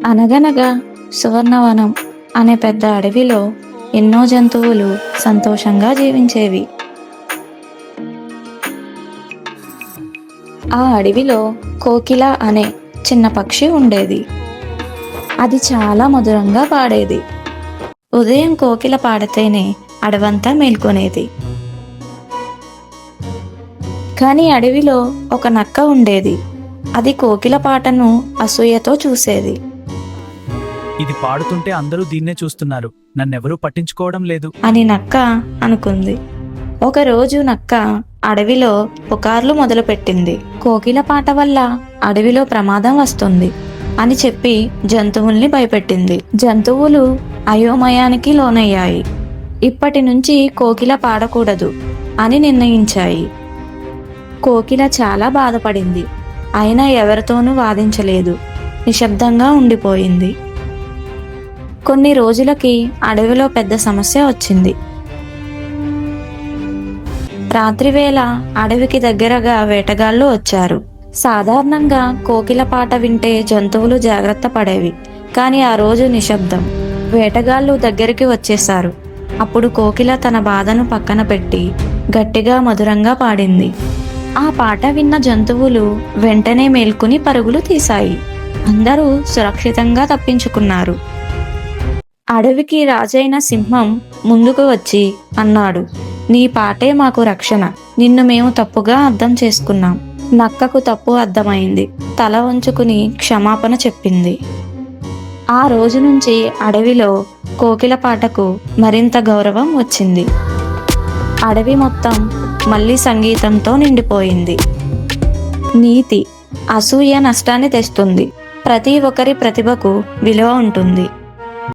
అనగనగా సువర్ణవనం అనే పెద్ద అడవిలో ఎన్నో జంతువులు సంతోషంగా జీవించేవి. ఆ అడవిలో కోకిల అనే చిన్న పక్షి ఉండేది. అది చాలా మధురంగా పాడేది. ఉదయం కోకిల పాడితేనే అడవంతా మేల్కొనేది. కానీ అడవిలో ఒక నక్క ఉండేది. అది కోకిల పాటను అసూయతో చూసేది. ఇది పాడుతుంటే అందరూ దీన్నే చూస్తున్నారు, నన్నెవరూ పట్టించుకోవడం లేదు అని నక్క అనుకుంది. ఒకరోజు నక్క అడవిలో పుకార్లు మొదలుపెట్టింది. కోకిల పాట వల్ల అడవిలో ప్రమాదం వస్తుంది అని చెప్పి జంతువుల్ని భయపెట్టింది. జంతువులు అయోమయానికి లోనయ్యాయి. ఇప్పటి నుంచి కోకిల పాడకూడదు అని నిర్ణయించాయి. కోకిల చాలా బాధపడింది. అయినా ఎవరితోనూ వాదించలేదు. నిశ్శబ్దంగా ఉండిపోయింది. కొన్ని రోజులకి అడవిలో పెద్ద సమస్య వచ్చింది. రాత్రివేళ అడవికి దగ్గరగా వేటగాళ్ళు వచ్చారు. సాధారణంగా కోకిల పాట వింటే జంతువులు జాగ్రత్త పడేవి. కానీ ఆ రోజు నిశ్శబ్దం. వేటగాళ్ళు దగ్గరికి వచ్చేశారు. అప్పుడు కోకిల తన బాధను పక్కన పెట్టి గట్టిగా మధురంగా పాడింది. ఆ పాట విన్న జంతువులు వెంటనే మేల్కొని పరుగులు తీశాయి. అందరూ సురక్షితంగా తప్పించుకున్నారు. అడవికి రాజైన సింహం ముందుకు వచ్చి అన్నాడు, నీ పాటే మాకు రక్షణ. నిన్ను మేము తప్పుగా అర్థం చేసుకున్నాం. నక్కకు తప్పు అర్థమైంది. తల వంచుకుని క్షమాపణ చెప్పింది. ఆ రోజు నుంచి అడవిలో కోకిల పాటకు మరింత గౌరవం వచ్చింది. అడవి మొత్తం మళ్ళీ సంగీతంతో నిండిపోయింది. నీతి: అసూయ నష్టాన్ని తెస్తుంది. ప్రతి ఒక్కరి ప్రతిభకు విలువ ఉంటుంది.